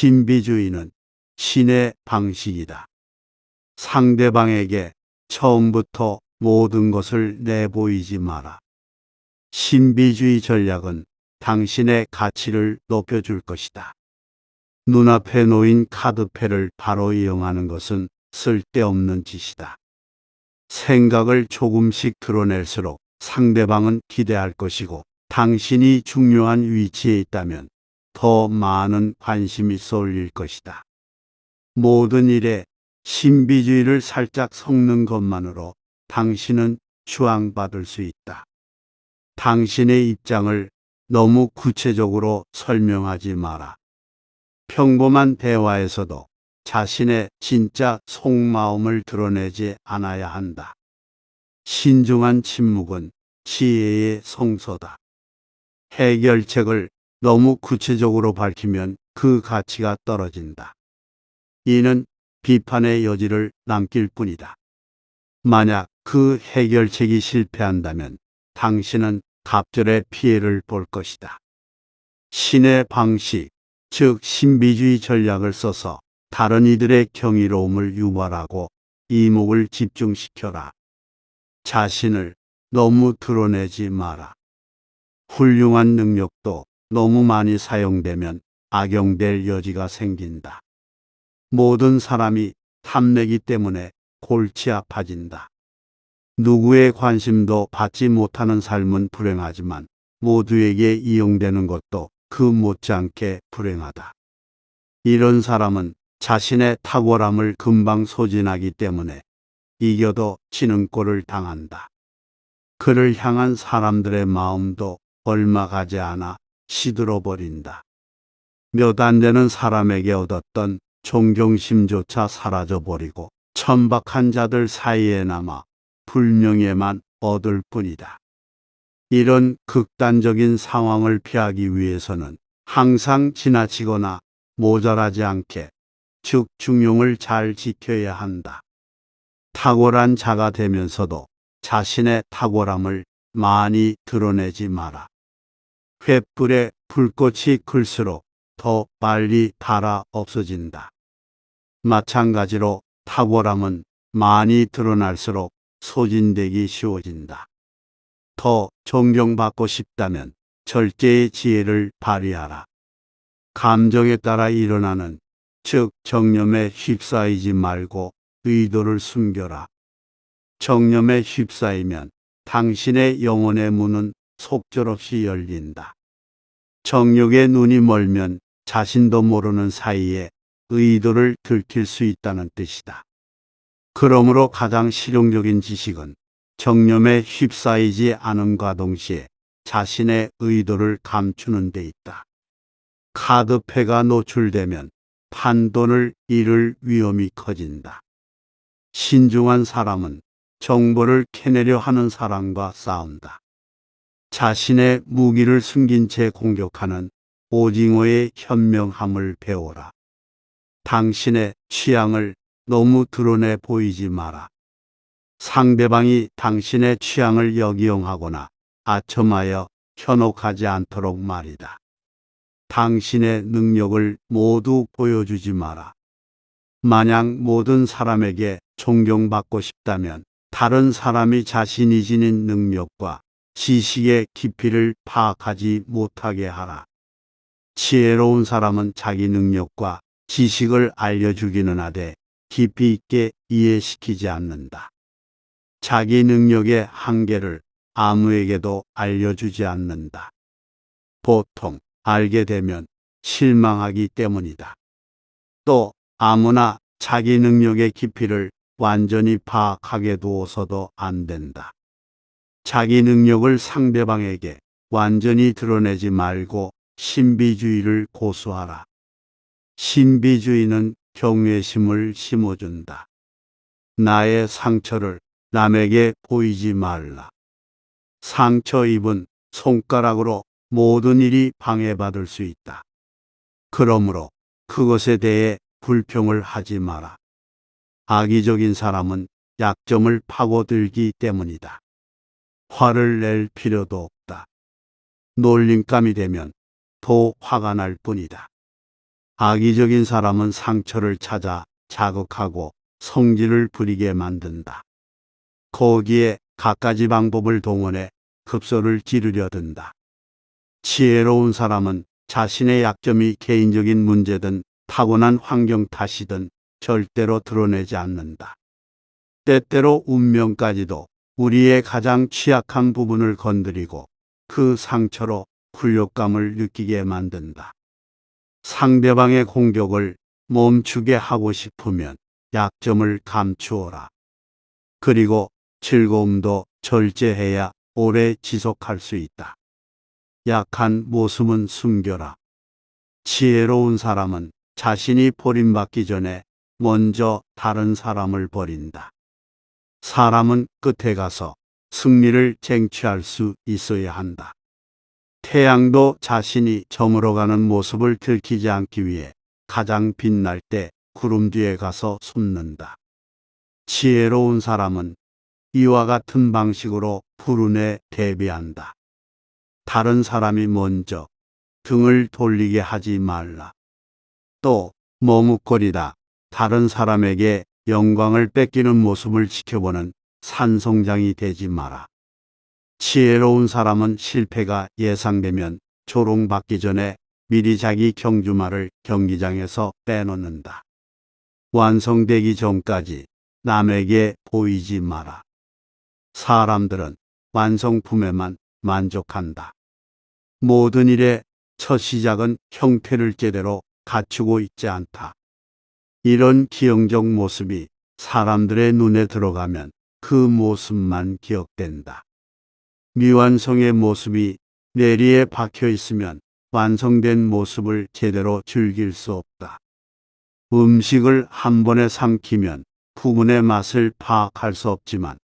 신비주의는 신의 방식이다. 상대방에게 처음부터 모든 것을 내보이지 마라. 신비주의 전략은 당신의 가치를 높여줄 것이다. 눈앞에 놓인 카드패를 바로 이용하는 것은 쓸데없는 짓이다. 생각을 조금씩 드러낼수록 상대방은 기대할 것이고, 당신이 중요한 위치에 있다면 더 많은 관심이 쏠릴 것이다. 모든 일에 신비주의를 살짝 섞는 것만으로 당신은 추앙받을 수 있다. 당신의 입장을 너무 구체적으로 설명하지 마라. 평범한 대화에서도 자신의 진짜 속마음을 드러내지 않아야 한다. 신중한 침묵은 지혜의 성소다. 해결책을 너무 구체적으로 밝히면 그 가치가 떨어진다. 이는 비판의 여지를 남길 뿐이다. 만약 그 해결책이 실패한다면 당신은 갑절의 피해를 볼 것이다. 신의 방식, 즉 신비주의 전략을 써서 다른 이들의 경이로움을 유발하고 이목을 집중시켜라. 자신을 너무 드러내지 마라. 훌륭한 능력도 너무 많이 사용되면 악용될 여지가 생긴다. 모든 사람이 탐내기 때문에 골치 아파진다. 누구의 관심도 받지 못하는 삶은 불행하지만 모두에게 이용되는 것도 그 못지않게 불행하다. 이런 사람은 자신의 탁월함을 금방 소진하기 때문에 이겨도 지는 꼴을 당한다. 그를 향한 사람들의 마음도 얼마 가지 않아 시들어버린다. 몇 안 되는 사람에게 얻었던 존경심조차 사라져버리고 천박한 자들 사이에 남아 불명예만 얻을 뿐이다. 이런 극단적인 상황을 피하기 위해서는 항상 지나치거나 모자라지 않게, 즉 중용을 잘 지켜야 한다. 탁월한 자가 되면서도 자신의 탁월함을 많이 드러내지 마라. 횃불에 불꽃이 클수록 더 빨리 달아 없어진다. 마찬가지로 탁월함은 많이 드러날수록 소진되기 쉬워진다. 더 존경받고 싶다면 절제의 지혜를 발휘하라. 감정에 따라 일어나는, 즉 정념에 휩싸이지 말고 의도를 숨겨라. 정념에 휩싸이면 당신의 영혼의 문은 속절없이 열린다. 정욕의 눈이 멀면 자신도 모르는 사이에 의도를 들킬 수 있다는 뜻이다. 그러므로 가장 실용적인 지식은 정념에 휩싸이지 않음과 동시에 자신의 의도를 감추는 데 있다. 카드패가 노출되면 판돈을 잃을 위험이 커진다. 신중한 사람은 정보를 캐내려 하는 사람과 싸운다. 자신의 무기를 숨긴 채 공격하는 오징어의 현명함을 배워라. 당신의 취향을 너무 드러내 보이지 마라. 상대방이 당신의 취향을 역이용하거나 아첨하여 현혹하지 않도록 말이다. 당신의 능력을 모두 보여주지 마라. 만약 모든 사람에게 존경받고 싶다면 다른 사람이 자신이 지닌 능력과 지식의 깊이를 파악하지 못하게 하라. 지혜로운 사람은 자기 능력과 지식을 알려주기는 하되 깊이 있게 이해시키지 않는다. 자기 능력의 한계를 아무에게도 알려주지 않는다. 보통 알게 되면 실망하기 때문이다. 또 아무나 자기 능력의 깊이를 완전히 파악하게 두어서도 안 된다. 자기 능력을 상대방에게 완전히 드러내지 말고 신비주의를 고수하라. 신비주의는 경외심을 심어준다. 나의 상처를 남에게 보이지 말라. 상처 입은 손가락으로 모든 일이 방해받을 수 있다. 그러므로 그것에 대해 불평을 하지 마라. 악의적인 사람은 약점을 파고들기 때문이다. 화를 낼 필요도 없다. 놀림감이 되면 더 화가 날 뿐이다. 악의적인 사람은 상처를 찾아 자극하고 성질을 부리게 만든다. 거기에 갖가지 방법을 동원해 급소를 지르려 든다. 지혜로운 사람은 자신의 약점이 개인적인 문제든 타고난 환경 탓이든 절대로 드러내지 않는다. 때때로 운명까지도 우리의 가장 취약한 부분을 건드리고 그 상처로 굴욕감을 느끼게 만든다. 상대방의 공격을 멈추게 하고 싶으면 약점을 감추어라. 그리고 즐거움도 절제해야 오래 지속할 수 있다. 약한 모습은 숨겨라. 지혜로운 사람은 자신이 버림받기 전에 먼저 다른 사람을 버린다. 사람은 끝에 가서 승리를 쟁취할 수 있어야 한다. 태양도 자신이 저물어가는 모습을 들키지 않기 위해 가장 빛날 때 구름 뒤에 가서 숨는다. 지혜로운 사람은 이와 같은 방식으로 불운에 대비한다. 다른 사람이 먼저 등을 돌리게 하지 말라. 또 머뭇거리다 다른 사람에게 영광을 뺏기는 모습을 지켜보는 산송장이 되지 마라. 지혜로운 사람은 실패가 예상되면 조롱받기 전에 미리 자기 경주마를 경기장에서 빼놓는다. 완성되기 전까지 남에게 보이지 마라. 사람들은 완성품에만 만족한다. 모든 일의 첫 시작은 형태를 제대로 갖추고 있지 않다. 이런 기형적 모습이 사람들의 눈에 들어가면 그 모습만 기억된다. 미완성의 모습이 내리에 박혀 있으면 완성된 모습을 제대로 즐길 수 없다. 음식을 한 번에 삼키면 부분의 맛을 파악할 수 없지만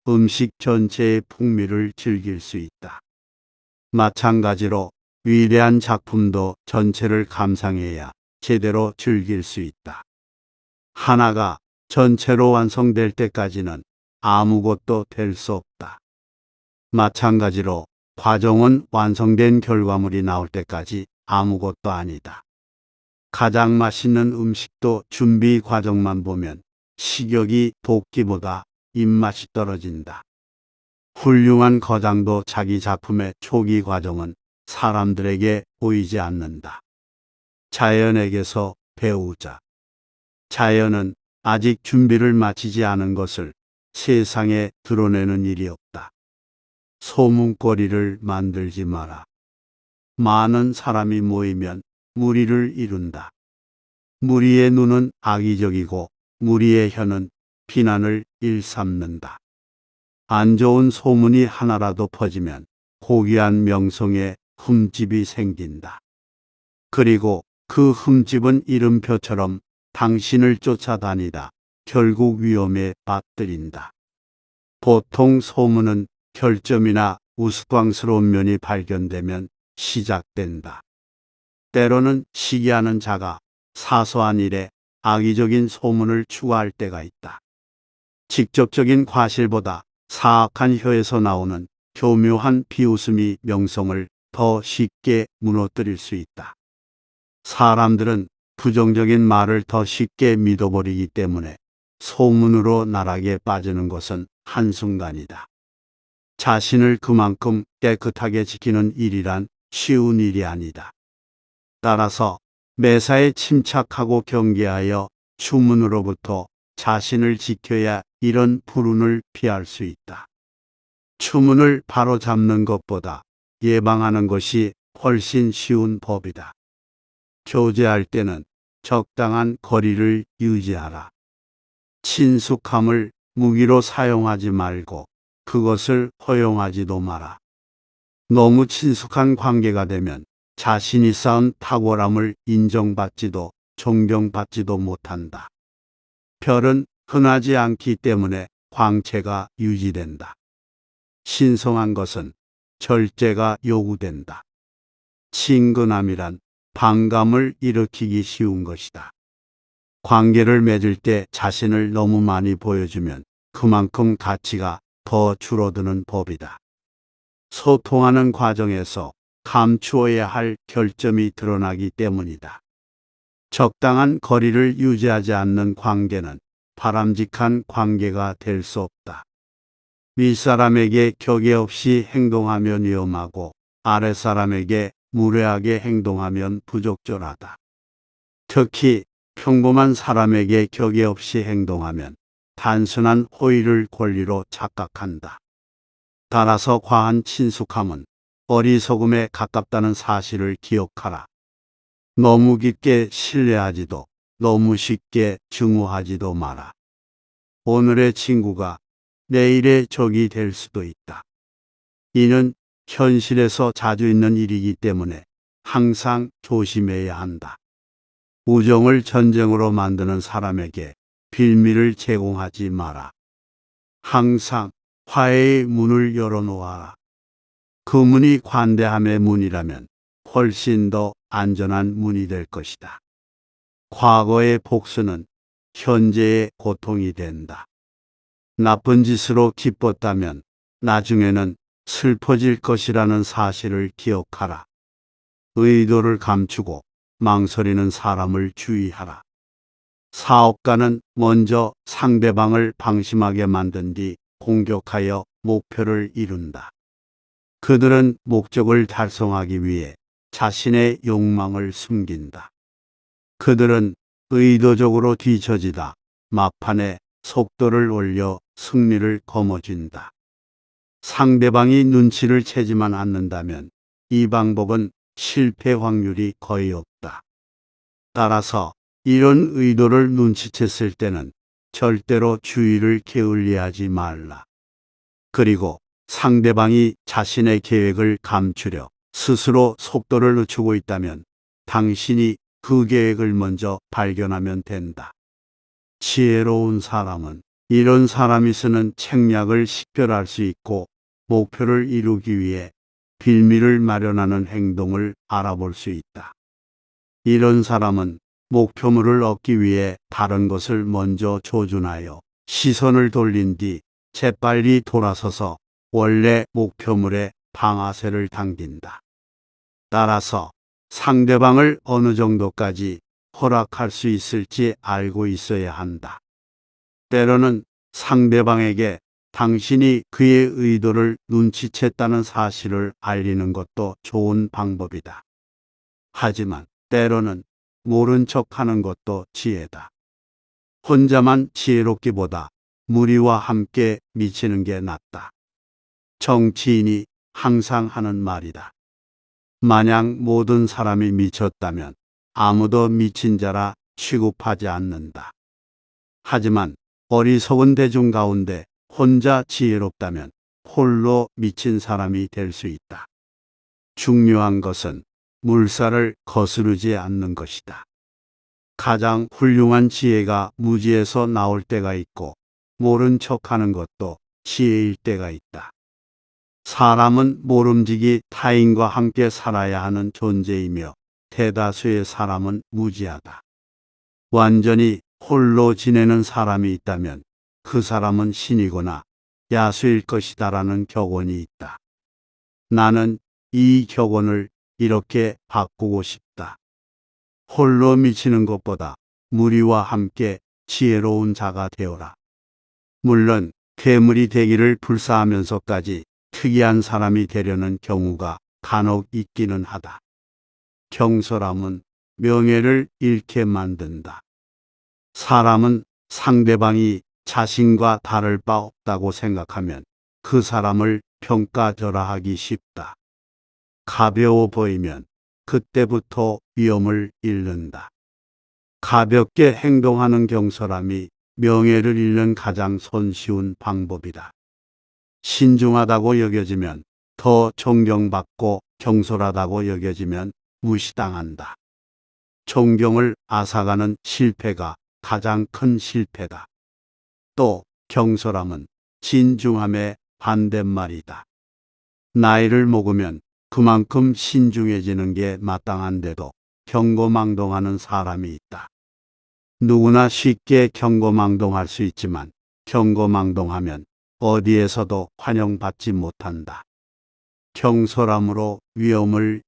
음식 전체의 풍미를 즐길 수 있다. 마찬가지로 위대한 작품도 전체를 감상해야 제대로 즐길 수 있다. 하나가 전체로 완성될 때까지는 아무것도 될 수 없다. 마찬가지로 과정은 완성된 결과물이 나올 때까지 아무것도 아니다. 가장 맛있는 음식도 준비 과정만 보면 식욕이 돋기보다 입맛이 떨어진다. 훌륭한 거장도 자기 작품의 초기 과정은 사람들에게 보이지 않는다. 자연에게서 배우자. 자연은 아직 준비를 마치지 않은 것을 세상에 드러내는 일이 없다. 소문거리를 만들지 마라. 많은 사람이 모이면 무리를 이룬다. 무리의 눈은 악의적이고 무리의 혀는 비난을 일삼는다. 안 좋은 소문이 하나라도 퍼지면 고귀한 명성에 흠집이 생긴다. 그리고 그 흠집은 이름표처럼 당신을 쫓아다니다 결국 위험에 빠뜨린다. 보통 소문은 결점이나 우스꽝스러운 면이 발견되면 시작된다. 때로는 시기하는 자가 사소한 일에 악의적인 소문을 추구할 때가 있다. 직접적인 과실보다 사악한 혀에서 나오는 교묘한 비웃음이 명성을 더 쉽게 무너뜨릴 수 있다. 사람들은 부정적인 말을 더 쉽게 믿어버리기 때문에 소문으로 나락에 빠지는 것은 한순간이다. 자신을 그만큼 깨끗하게 지키는 일이란 쉬운 일이 아니다. 따라서 매사에 침착하고 경계하여 추문으로부터 자신을 지켜야 이런 불운을 피할 수 있다. 추문을 바로잡는 것보다 예방하는 것이 훨씬 쉬운 법이다. 교제할 때는 적당한 거리를 유지하라. 친숙함을 무기로 사용하지 말고 그것을 허용하지도 마라. 너무 친숙한 관계가 되면 자신이 쌓은 탁월함을 인정받지도 존경받지도 못한다. 별은 흔하지 않기 때문에 광채가 유지된다. 신성한 것은 절제가 요구된다. 친근함이란 반감을 일으키기 쉬운 것이다. 관계를 맺을 때 자신을 너무 많이 보여주면 그만큼 가치가 더 줄어드는 법이다. 소통하는 과정에서 감추어야 할 결점이 드러나기 때문이다. 적당한 거리를 유지하지 않는 관계는 바람직한 관계가 될 수 없다. 윗사람에게 격의 없이 행동하면 위험하고 아랫사람에게 무례하게 행동하면 부적절하다. 특히 평범한 사람에게 격의 없이 행동하면 단순한 호의를 권리로 착각한다. 따라서 과한 친숙함은 어리석음에 가깝다는 사실을 기억하라. 너무 깊게 신뢰하지도 너무 쉽게 증오하지도 마라. 오늘의 친구가 내일의 적이 될 수도 있다. 이는 현실에서 자주 있는 일이기 때문에 항상 조심해야 한다. 우정을 전쟁으로 만드는 사람에게 빌미를 제공하지 마라. 항상 화해의 문을 열어놓아라. 그 문이 관대함의 문이라면 훨씬 더 안전한 문이 될 것이다. 과거의 복수는 현재의 고통이 된다. 나쁜 짓으로 기뻤다면 나중에는 슬퍼질 것이라는 사실을 기억하라. 의도를 감추고 망설이는 사람을 주의하라. 사업가는 먼저 상대방을 방심하게 만든 뒤 공격하여 목표를 이룬다. 그들은 목적을 달성하기 위해 자신의 욕망을 숨긴다. 그들은 의도적으로 뒤처지다 막판에 속도를 올려 승리를 거머쥔다. 상대방이 눈치를 채지만 않는다면 이 방법은 실패 확률이 거의 없다. 따라서 이런 의도를 눈치챘을 때는 절대로 주의를 게을리하지 말라. 그리고 상대방이 자신의 계획을 감추려 스스로 속도를 늦추고 있다면 당신이 그 계획을 먼저 발견하면 된다. 지혜로운 사람은 이런 사람이 쓰는 책략을 식별할 수 있고 목표를 이루기 위해 빌미를 마련하는 행동을 알아볼 수 있다. 이런 사람은 목표물을 얻기 위해 다른 것을 먼저 조준하여 시선을 돌린 뒤 재빨리 돌아서서 원래 목표물에 방아쇠를 당긴다. 따라서 상대방을 어느 정도까지 허락할 수 있을지 알고 있어야 한다. 때로는 상대방에게 당신이 그의 의도를 눈치챘다는 사실을 알리는 것도 좋은 방법이다. 하지만 때로는 모른 척하는 것도 지혜다. 혼자만 지혜롭기보다 무리와 함께 미치는 게 낫다. 정치인이 항상 하는 말이다. 만약 모든 사람이 미쳤다면 아무도 미친 자라 취급하지 않는다. 하지만 어리석은 대중 가운데 혼자 지혜롭다면 홀로 미친 사람이 될 수 있다. 중요한 것은 물살을 거스르지 않는 것이다. 가장 훌륭한 지혜가 무지에서 나올 때가 있고 모른 척하는 것도 지혜일 때가 있다. 사람은 모름지기 타인과 함께 살아야 하는 존재이며 대다수의 사람은 무지하다. 완전히 홀로 지내는 사람이 있다면 그 사람은 신이거나 야수일 것이다라는 격언이 있다. 나는 이 격언을 이렇게 바꾸고 싶다. 홀로 미치는 것보다 무리와 함께 지혜로운 자가 되어라. 물론 괴물이 되기를 불사하면서까지 특이한 사람이 되려는 경우가 간혹 있기는 하다. 경솔함은 명예를 잃게 만든다. 사람은 상대방이 자신과 다를 바 없다고 생각하면 그 사람을 평가절하하기 쉽다. 가벼워 보이면 그때부터 위험을 잃는다. 가볍게 행동하는 경솔함이 명예를 잃는 가장 손쉬운 방법이다. 신중하다고 여겨지면 더 존경받고 경솔하다고 여겨지면 무시당한다. 존경을 앗아가는 실패가 가장 큰 실패다. 또 경솔함은 진중함의 반대말이다. 나이를 먹으면 그만큼 신중해지는 게 마땅한데도 경거망동하는 사람이 있다. 누구나 쉽게 경거망동할 수 있지만 경거망동하면 어디에서도 환영받지 못한다. 경솔함으로 위험을